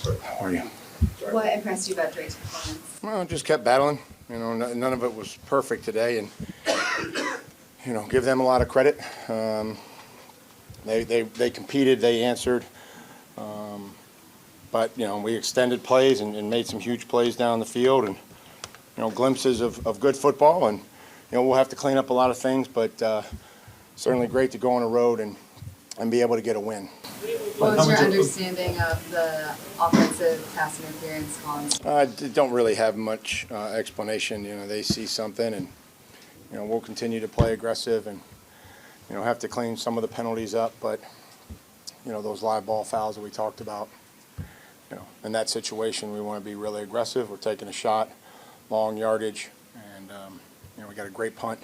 How are you? What impressed you about Drake's performance? Well, just kept battling. None of it was perfect today, and give them a lot of credit. They competed, they answered, but we extended plays and made some huge plays down the field, and glimpses of good football. And we'll have to clean up a lot of things, but certainly great to go on the road and be able to get a win. What was your understanding of the offensive pass interference calls? Don't really have much explanation. They see something, and we'll continue to play aggressive and have to clean some of the penalties up. But those live ball fouls that we talked about, in that situation we want to be really aggressive. We're taking a shot, long yardage, and we got a great punt,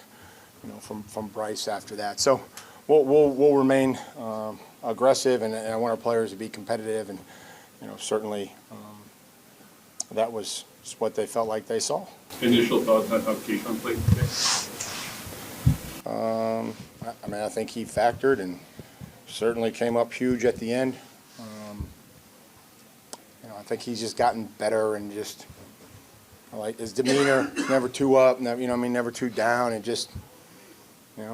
from Bryce after that. So we'll remain aggressive, and I want our players to be competitive, and certainly that was what they felt like they saw. Initial thoughts on how Keyshawn played today? I think he factored and certainly came up huge at the end. I think he's just gotten better, and just like his demeanor, never too up, never too down, and just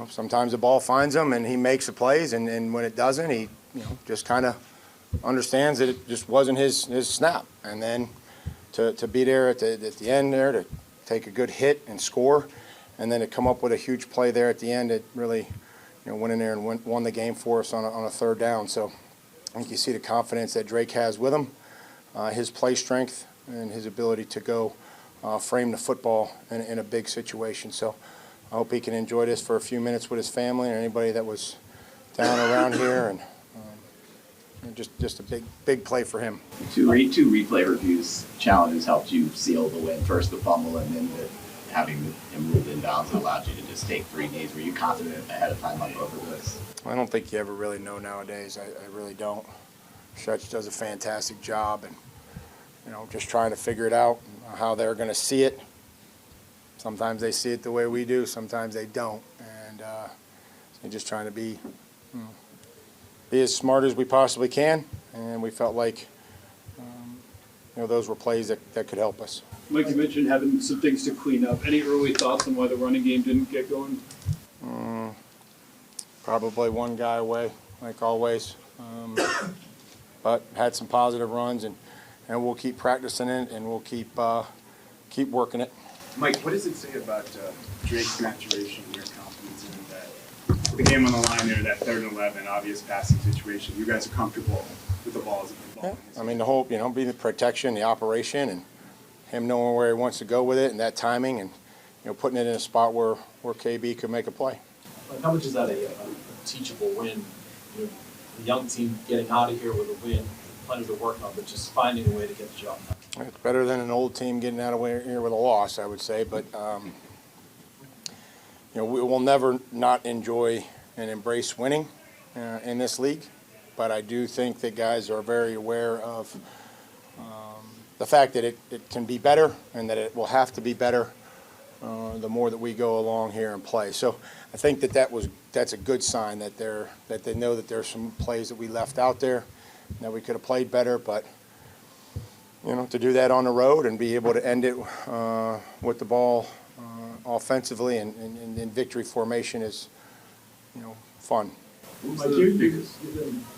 sometimes the ball finds him and he makes the plays, and when it doesn't, he just kind of understands that it just wasn't his snap, and then to be there at the end there to take a good hit and score, and then to come up with a huge play there at the end, it really went in there and won the game for us on a third down. So I think you see the confidence that Drake has with him, his play strength, and his ability to go frame the football in a big situation. So I hope he can enjoy this for a few minutes with his family and anybody that was down around here, and just a big play for him. Two replay reviews challenges helped you seal the win. First the fumble, and then having him ruled inbounds allowed you to just take 3 days. Were you confident ahead of time on both of those? I don't think you ever really know nowadays. I really don't. Stretch does a fantastic job, and just trying to figure it out, how they're going to see it. Sometimes they see it the way we do, sometimes they don't, and so just trying to be as smart as we possibly can, and we felt like those were plays that could help us. Mike, you mentioned having some things to clean up. Any early thoughts on why the running game didn't get going? Probably one guy away, like always, but had some positive runs, and we'll keep practicing it, and we'll keep working it. Mike, what does it say about Drake's maturation and your confidence in that with the game on the line there, that 3rd and 11, obvious passing situation, you guys are comfortable with the balls of the ball? Yeah. I mean, the whole, being the protection, the operation, and him knowing where he wants to go with it, and that timing, and putting it in a spot where KB could make a play. Like, how much is that a teachable win? The young team getting out of here with a win, plenty to work on, but just finding a way to get the job done. It's better than an old team getting out of here with a loss, I would say. But we will never not enjoy and embrace winning in this league. But I do think that guys are very aware of the fact that it can be better, and that it will have to be better the more that we go along here and play. So I think that's a good sign that they know that there's some plays that we left out there that we could have played better, but to do that on the road and be able to end it with the ball offensively and in victory formation is fun. Mike, you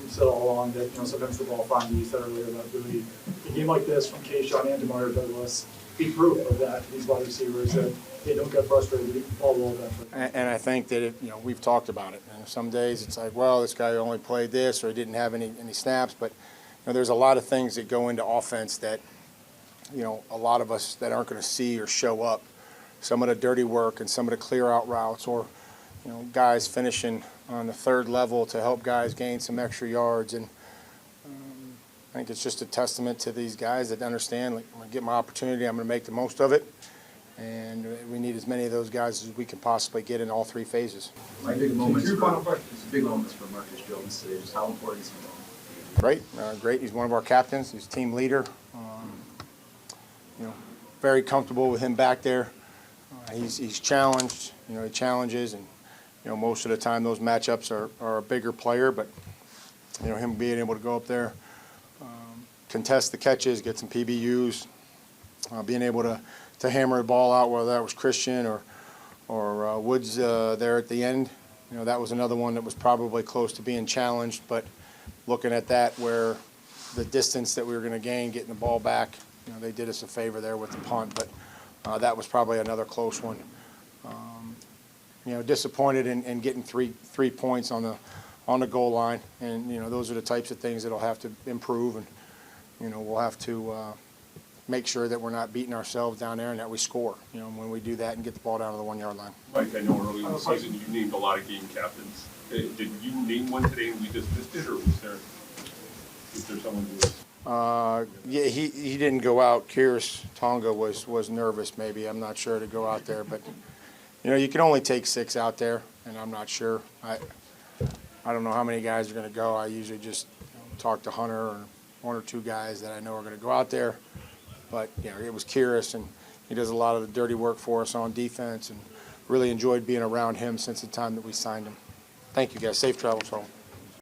said all along that sometimes the ball finds you. You said earlier that really a game like this from Keyshawn and DeMario Douglas be proof of that. These wide receivers that they don't get frustrated, the ball will eventually. And I think that we've talked about it. And some days it's like, well, this guy only played this, or he didn't have any snaps. But there's a lot of things that go into offense that a lot of us that aren't going to see or show up. Some of the dirty work and some of the clear out routes, or guys finishing on the 3rd level to help guys gain some extra yards. And I think it's just a testament to these guys that understand, like, I'm going to get my opportunity, I'm going to make the most of it. And we need as many of those guys as we can possibly get in all 3 phases. Big moments for Marcus Jones today. Just how important is he? Great. He's one of our captains. He's team leader. Very comfortable with him back there. He's challenged. He challenges, and most of the time those matchups are a bigger player. But him being able to go up there, contest the catches, get some PBUs, being able to hammer the ball out, whether that was Christian or Woods there at the end. You know, that was another one that was probably close to being challenged, but looking at that where the distance that we were going to gain, getting the ball back, you know, they did us a favor there with the punt, but that was probably another close one. You know, disappointed in getting three points on the goal line, and you know, those are the types of things that'll have to improve, and you know, we'll have to make sure that we're not beating ourselves down there and that we score. You know, when we do that and get the ball down to the 1 yard line. Mike, I know early in the season you named a lot of game captains. Did you name one today and we dismissed it, or was there someone who was? Yeah, he didn't go out. Kyrus Tonga was nervous, maybe. I'm not sure to go out there, but you know, you can only take 6 out there, and I'm not sure. I don't know how many guys are going to go. I usually just talk to Hunter or 1 or 2 guys that I know are going to go out there. But you know, it was Kyrus, and he does a lot of the dirty work for us on defense, and really enjoyed being around him since the time that we signed him. Thank you, guys. Safe travels home.